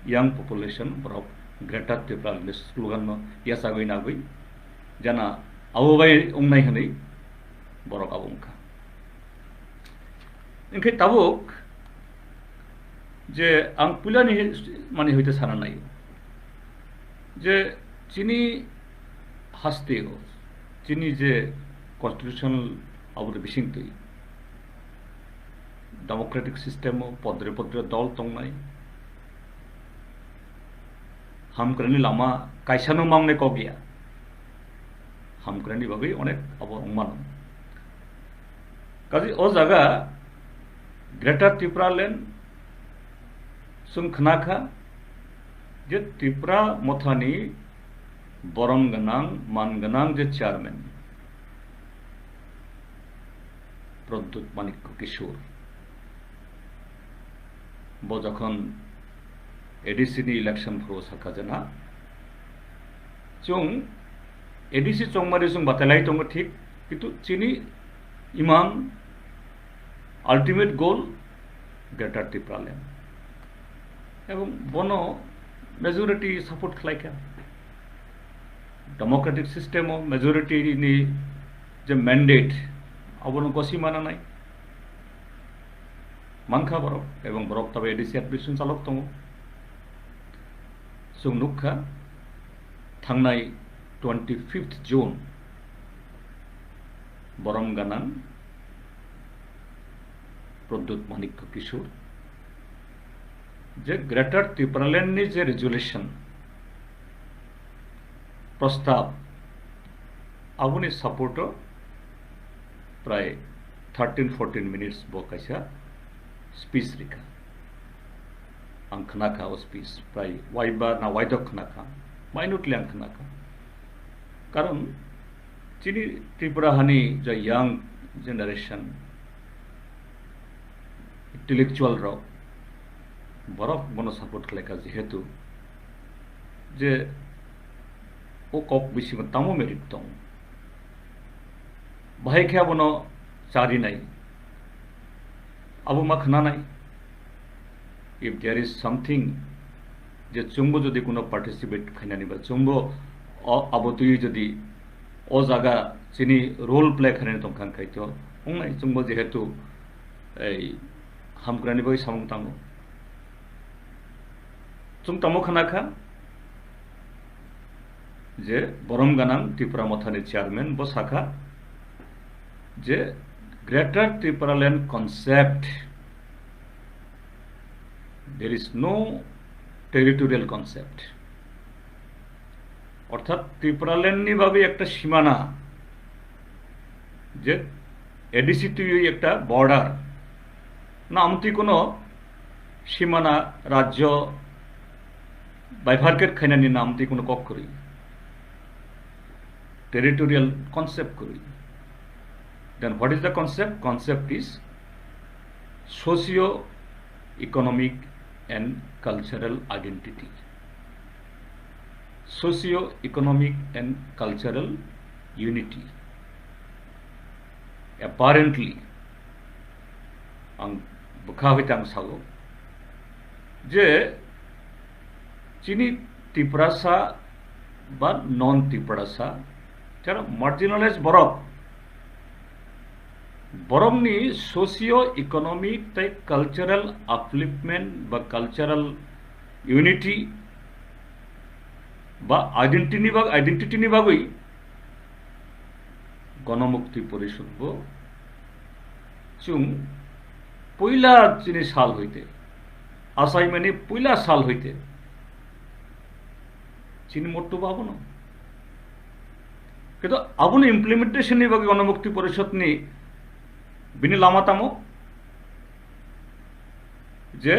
young population borok Greater Tripura land slogan no yasa goi na goi jana awobai ongnai hanai borok abongkha inkai tabuk je ang pulani mani hoite sana nai je chini haste ho chini je constitutional abur bisingtoi democratic system o podre dol tongnai hamkrani lama kaisano mangne kogya hamkrani bagai onek abor ongman kaji o jaga Greater Tripura land sung khnakha je Tripura mothani Borong ganang man ganang je chairman Pradut Manik Kishore bo jokhon ADC ni election pro sakha jana chung ADC chongmari chung batalai tong thik kitu chini imam ultimate goal Greater Tripura land এবং বনো majority support খাইকা democratic system majority नि जे mandate अब कसी माना नाई मानखा बरक एवं बरक तब एडिसी एडमिशन चालक दङ जों नुखा थांनाय 25 जून बरम गानां प्रद्युत माणिक्य किशोर जे ग्रेटर त्रिपुरालैंड नि जे रेजुलेशन प्रस्ताव आबुनि सपोर्ट प्राय 13-14 मिनिट्स बकाइसा स्पीच रिखा आं खोनाखा ओ स्पीच प्राय वाइबा ना वाइदक खोनाखा माइनुटलि आं खोनाखा कारण चिनि त्रिपुरा हानि जो यंग जेनारेशन इंटेलेक्चुअल राव बरफ बनो सपोर्ट खालायखा जेहेतु जे ओ कप बिसिम तामो मेरिट दं बाहाय क्या बनो चारिनाय अब मा खोनानाय if there is something जे चुंबो जदि कोनो पार्टिसिपेट खानानि बा चुंबो अब तुई जदि ओ जागा चिनि रोल प्ले खानानि दंखान खायतो उंनाय चुंबो जेहेतु ए हामग्रानि बै सामं तांगो चुं तामो खानाखा जे बरम गानां त्रिपुरा मथानि चेयरमैन ब साखा जे greater Tripuraland concept there is no territorial concept अर्थात त्रिपुरालैंड नि भावे एक सीमाना जे एडिसी टू एक बॉर्डर नामती कोनो सीमाना राज्य बाइफार्केट खाइनानि नामती कोनो कक करी टेरिटोरियल कॉन्सेप्ट करी then what is the concept is socio economic and cultural identity socio-economic and cultural unity apparently ang bukha hoitang sago je chini Tripurasa ba non Tripurasa jara marginalized बरमनी socio economic तै cultural upliftment बा cultural unity बा identity नि बागै गणमुक्ति परिषद बो चुं पहिला चिनि साल होइते आसाइमेनि पहिला साल होइते चिनि मोट्टु बाबनो किन्तु आबुनि इम्प्लिमेंटेशन नि बागै गणमुक्ति परिषद नि बिनि लामा तामो जे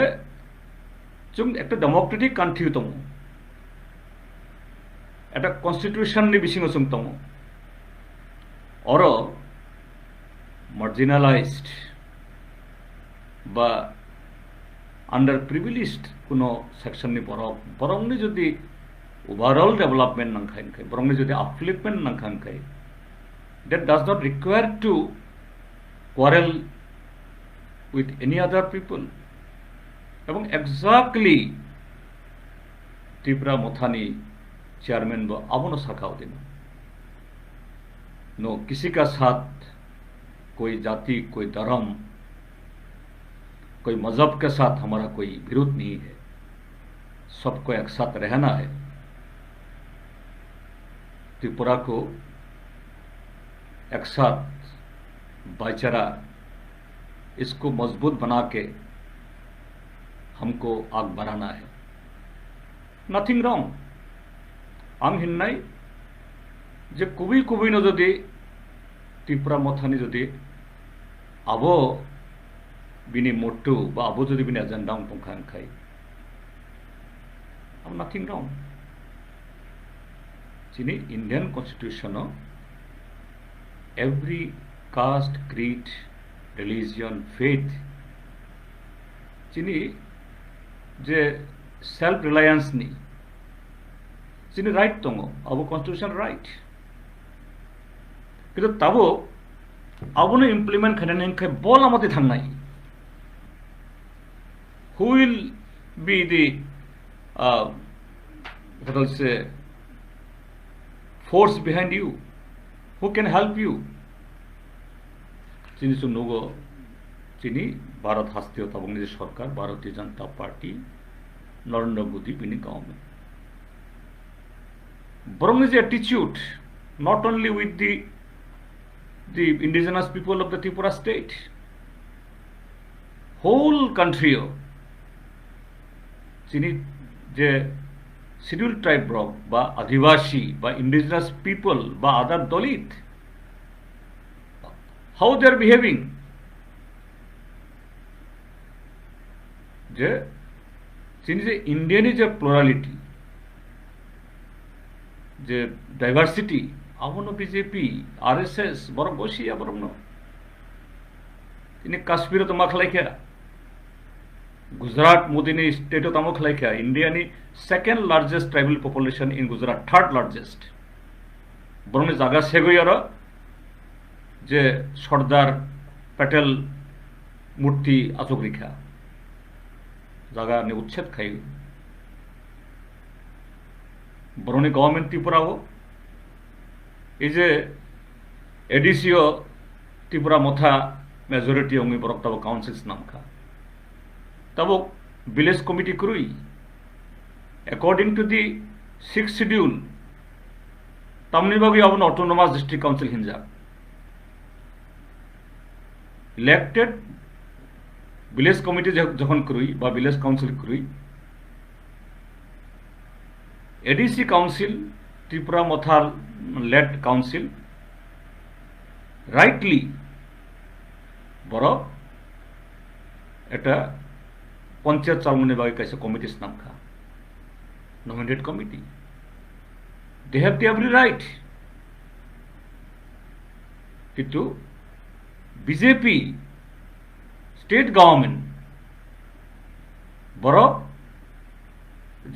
जों एक डेमोक्रेटिक कान्ट्री दङ एक कन्स्टिट्यूशन नि बिसिङाव जों दङ और मार्जिनालाइज्ड बा अंडर प्रिविलेज्ड कोनो सेक्शन नि बरंनि जदि ओवरऑल डेवलपमेंट नांखायनखाय बरंनि जदि अपलिफ्टमेंट नांखायनखाय that does not require to quarrel with any other people এবং exactly त्रिपुरा मथानी चेयरमैन वो अबनो सखाओ दिन नो किसी का साथ कोई जाति कोई धर्म कोई मजहब के साथ हमारा कोई विरोध नहीं है सबको एक साथ रहना है त्रिपुरा को एक साथ भाईचारा इसको मजबूत बना के हमको आग बढ़ाना है नथिंग रॉन्ग आम हिन्नाय जे कुबी न जदि त्रिपुरा मथानी जदि आबो बिनि मोट्टु बा आबो जदि बिनि एजेंडा पंखांखाय आम नथिंग रॉन्ग चिनि Indian constitution every caste, creed, religion, faith चिनी जे सेल्फ रिलायंस नि चिनी राइट दङ अब कॉन्स्टिट्यूशन राइट किन्तु ताबो आबोनो इमप्लिमेंट खालामनायखाय बल आमादे थांनाय who will be the what I'll say force behind you who can help you. যিনি সুনুগো তিনি ভারত হাস্তীয় এবং নিজের সরকার ভারতীয় জনতা পার্টি নরেন্দ্র মোদী বিনি গভর্নমেন্ট বরং is attitude not only with the indigenous people of the Tripura state, whole country যিনি যে শিডিউল ট্রাইব বা আদিবাসী বা ইন্ডিজিনাস পিপল বা আদার দলিত, হাউ দে আর বিহেভিং, যে তিনি যে ইন্ডিয়ানি যে প্লোরালিটি যে ডাইভার্সিটি আবনো বিজেপি আরএসএস বড় বসিয়া বরং তিনি কাশ্মীরে তো মাখলাইখা Gujarat Modini state of Tamok like Indiani second largest tribal population in Gujarat, third largest. Borne jaga segoyara je Sardar Patel murti achogrikha jaga ne uchchet khai borne government Tripura ho is a ADCO Tripura motha majority ongi borok councils namka तब village committee क्रुई according to the 6th schedule तमनिबागी अब autonomous district council हिंजा elected village committee जखन क्रुई बा village council क्रुई ADC council Tripura मथाल लेड काउंसिल राइटली बरो एटा पंचायत चालमुनि बागी कैसे कमिटीज नाम का nominated committee they have the every right किंतु बीजेपी स्टेट गवर्नमेंट बरो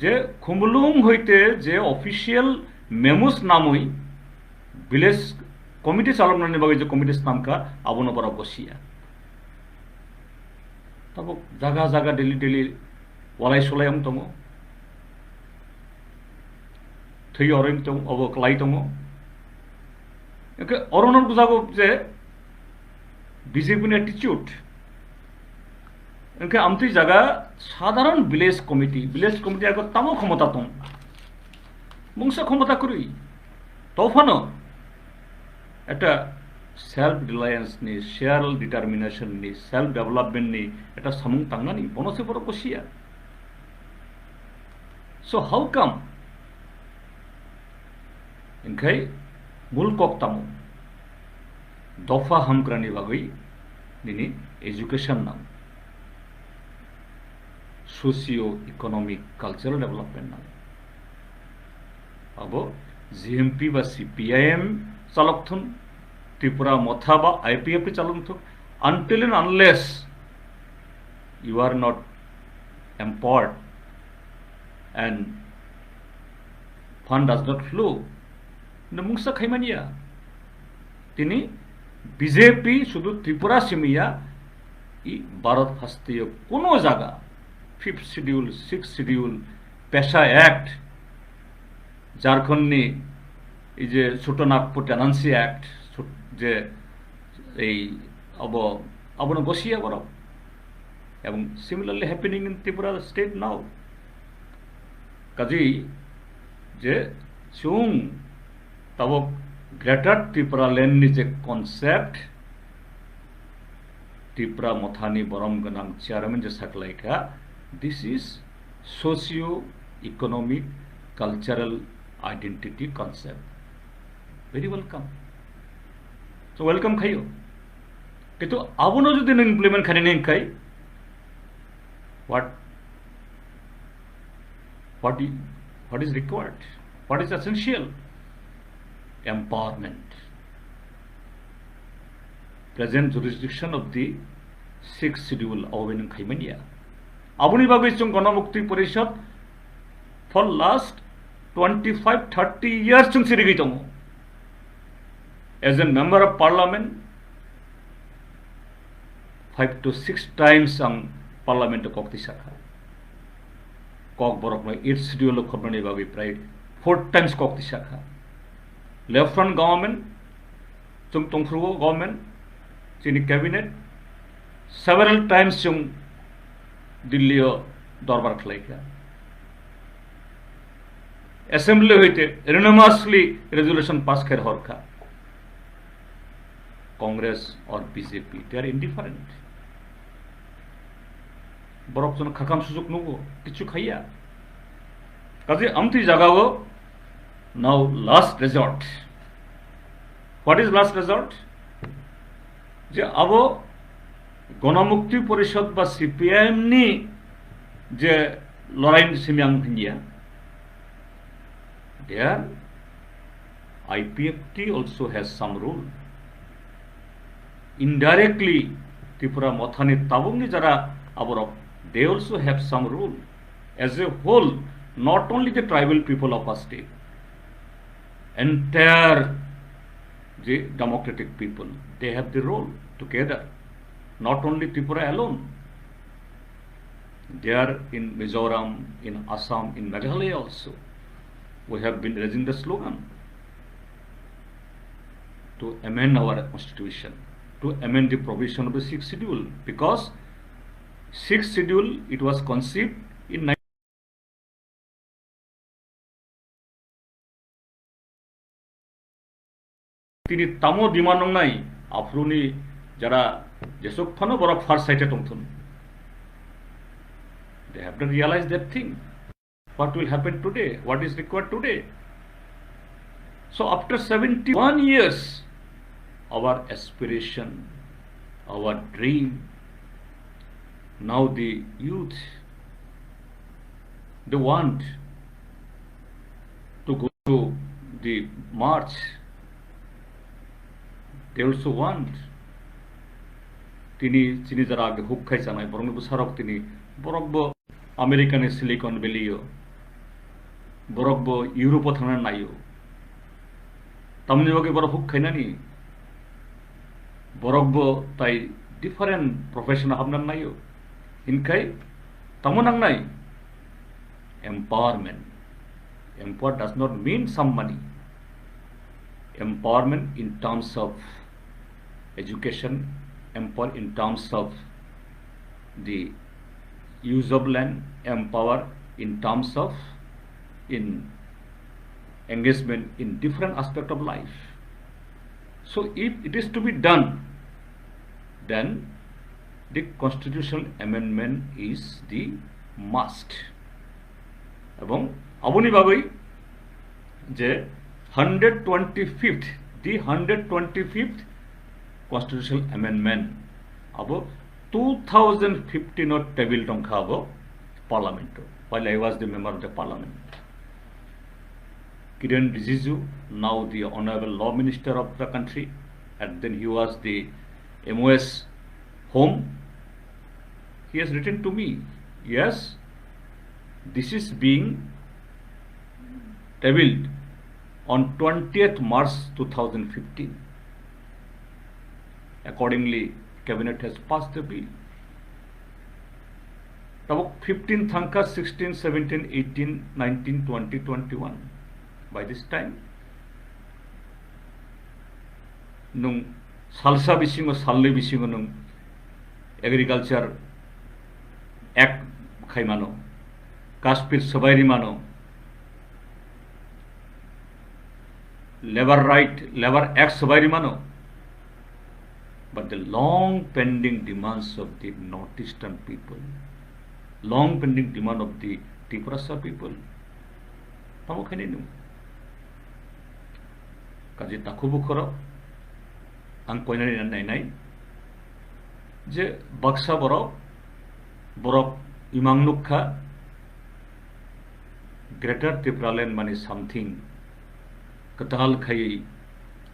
जे खुमलुंग होइते जे ऑफिशियल मेमोस नामई विलेज कमिटी चालमुनि बागी जो कमिटीज नाम का आबनो बरो बसिया तब जागा जागा डेली डेली वालाई सोलाई तंगो थै अरैन तंग अब क्लाई तंगो एके अरनर बुझागो जे बीजेपी एटीट्यूड एके आमती जागा साधारण विलेज कमिटी आगो तामो क्षमता तंग मुंगसा क्षमता करुई तफानो एटा सेल्फ रिलायंस नि सेल्फ डिटरमिनेशन नि सेल्फ डेवलपमेंट नि एटा सामुं तांगानि बनसे बर बसिया सो हाउ कम इनखाय मूल कक्तामो दफा हामग्रानि बागै दिनै एजुकेशन नाम सोशियो इकोनॉमिक कल्चरल डेवलपमेंट नाम अब जीएमपी बा सीपीआईएम चालकथुन त्रिपुरा मथा बा IPF चालकथुन until and unless you are not empowered and fund does not flow नमुंगसा खाइमानिया तिनी बीजेपी शुद्ध त्रिपुरा सिमिया इ भारत हस्तीय कोनो जागा 5th schedule 6th schedule PESA act Jharkhand नि इजे छोटनागपुर टेनेंसी एक्ट जे अब अब बसिया बर एवं similarly happening in Tripura state now काजी जे चुंग तब ग्रेटर त्रिपुरा लैंड नि जे कन्सेप्ट त्रिपुरा मथानी बरम गनां चेयरमैन जे साकलाइखा this is socio economic cultural identity concept very welcome तो वेलकम खाइयो किंतु आबनो जुदि नों इमप्लिमेंट खाने नहीं खाई what is required, what is essential? Empowerment. Present jurisdiction of the 6th schedule of in Khimania. Abuni Bagisung Gonamukti Parishad for last 25-30 years chung sirigitomo. As a member of parliament 5 to 6 times ang parliament kokti shakha kok borok no 8th schedule khobani bagi pride 4 times kokti shakha left front government जों तंफ्रुगो government जोंनि cabinet several times जों दिल्लीयाव दरबार खालायखा assembly होते एनोनिमासली resolution pass कर हरखा कांग्रेस और BJP they are indifferent बरफ जन खाकाम सुजुग नुगो किछु खाइया काजे अमथि जगाओ now last resort what is last resort जे अब गणमुक्ति परिषद बा सीपीआईएम नि जे लड़ाई सिमियां हिंगिया there IPFT also has some rule indirectly Tripura Mothani Tabungi Jara Aborok they also have some rule as a whole not only the tribal people of our state entire the democratic people they have the role together not only Tripura alone they are in Mizoram in Assam in Meghalaya also we have been raising the slogan to amend our constitution, to amend the provision of the 6th schedule, because 6th schedule it was conceived in তিনি তামো বিমান নাই আফ্রুনি যারা যেসব Fanon বড় fur সাইটে টংথন they have to realize that thing what will happen today, what is required today. So after 71 years our aspiration, our dream, now the youth they want to go to the march, they also want তিনি চিনি যারা আগে hook খাইছে নাই বরং সারক তিনি বরব্ব আমেরিকানের silicon ভ্যালিও বরব্ব Europe থানার নাইও তামনি বগে বড় হুক খাইনানি বরব্ব তাই ডিফারেন্ট প্রফেশন হাবনার নাইও ইনখাই তামনাং নাই empowerment. Empower does not mean some money. Empowerment in terms of education, empower in terms of the use of land, empower in terms of in engagement in different aspects of life. So if it is to be done, then the constitutional amendment is the must. এবং অবনীভাবেই যে 125th the 125th constitutional amendment अब 2015 table टंका अब parliament while I was the member of the parliament. Kiren Rijiju, now the honorable law minister of the country, and then he was the MOS home, he has written to me, yes, this is being tabled on 20th March 2015. Accordingly, cabinet has passed the bill. Now 15 thanka 16 17 18 19 20 21. By this time nung salsa bisingo salle bisingo nung agriculture act khaimano Kashmir Sabairi Mano, Labor Right, Labor Act Sabairi Mano, but the long pending demands of the northeastern people, long pending demand of the Tripura people, Pamokaninu, Kaji Takubukoro, Ankoinari and Nainai, Je Baksa Borok, Borok Imamnukha. Greater Tripraland money something. Katal Khai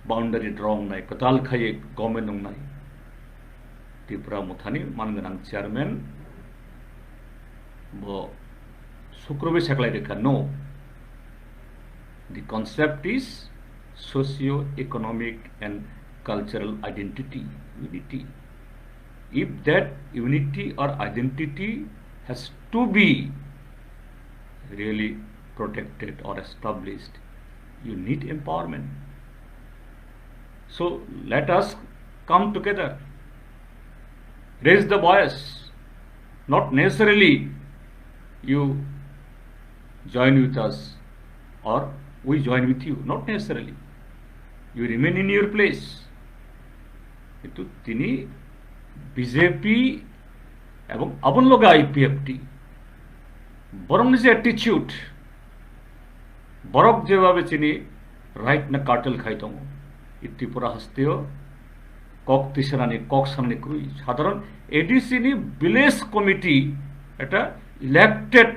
boundary drawn nai, Katal Khai government nai. Tripura Muthani Manganang chairman Bo Sukrobe Saklai Rekha. No. The concept is socio-economic and cultural identity, unity. If that unity or identity has to be really protected or established, you need empowerment. So let us come together, raise the voice. Not necessarily you join with us or we join with you, not necessarily. You remain in your place. কিন্তু তিনি BJP এবং আপন লগা IPFT বরং নিজে অ্যাটিচিউড বরক যেভাবে চিনি right না কার্টেল খাইতম ত্রিপুরা হস্তেও কক তিসারানি কক সামনে ক্রুই সাধারণ এডিসিনি ভিলেজ কমিটি এটা ইলেক্টেড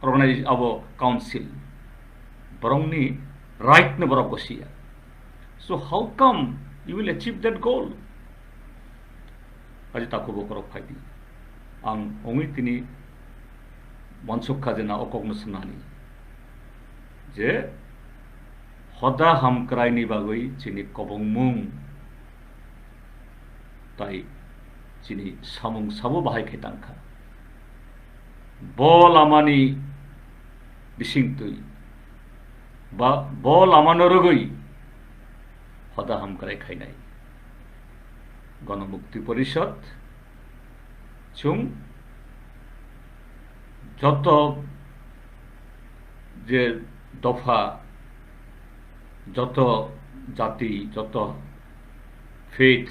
অর্গানাইজ আব কাউন্সিল বরংনি রাইট না বরক বসিয়া so how come you will achieve that goal. Aji takubo korok phaidi. Ang ongi tini mansukha jena okognosnani. Je hoda hamkraini bagoi chini kobongmung. Tai chini samung sabu bahai khetangkha. Bol amani bisingtui. Ba bol amanorogoi. হদা হামকারাই খাই নাই গণমুক্তি পরিষদ চুং যত যে দফা যত জাতি যত faith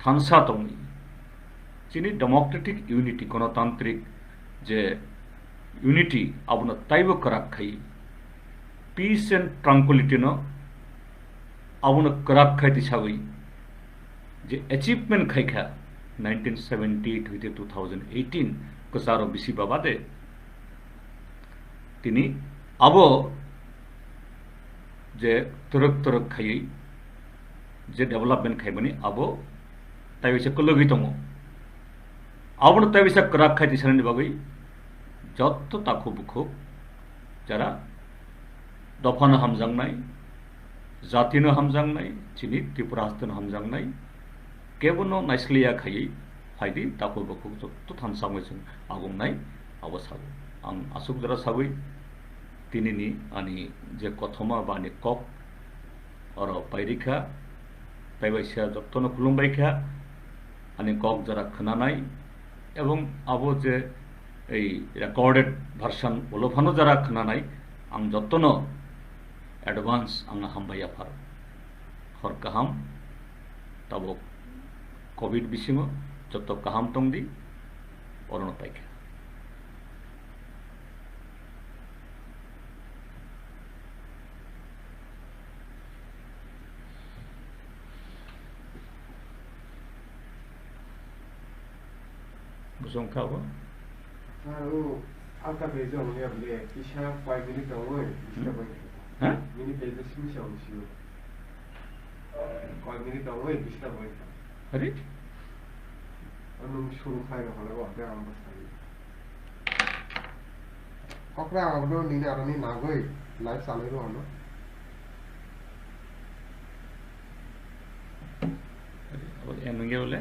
থানসা তমি চিনি ডেমোক্রেটিক ইউনিটি গণতান্ত্রিক যে ইউনিটি আপনার তাইব করাক খাই পিস এন্ড ট্রাঙ্কুলিটি ন আবুন করাক খাইতে ছাগই যে অ্যাচিভমেন্ট খাইখা 1978 হইতে 2018 কসারো বিসি বাবাদে তিনি আবো যে তরক খাই যে ডেভেলপমেন্ট খাইবনি আবো তাই হইছে কলগি তম আবুন তাই হইছে করাক খাইতে ছানি বাগই যত তাকু বুখু যারা দফানো হামজাংনাই জাতিनो हामजांनाय चिनि त्रिपुरा हस्तनो हामजांनाय केवनो नाइस्लिया खायै फायदि ताको बखौ जत्त थानसाङै जों आगुंनाय अबसागो आं आसुक जरा साबै तिनिनि आनि जे कथमा बानि कक अर पाइरिखा पाइबाइसा जत्तनो खुलुमबायखा आनि कक जरा खोनानाय एवं आबो जे এই রেকর্ডেড ভার্সন ওলোফানো যারা खोनानाय आं जत्तनो एडवांस आंगा हामबाया फार हर काहाम तब कोविड बिसिङो जत काहाम तंगदि अरन पाइखा बुसं खाबो आरो आलका बेजों ने बले किसा 5 मिनिट दङो किसा हाँ मिनिट बेजों सिमिसाव सियो 5 मिनिट दङो किसा बय अरे अनु शुरू खाइरो हलो बे आम बसाइ ककरा आबो निने आरनि नागै लाइव चालैरो हलो अब एमगे बोले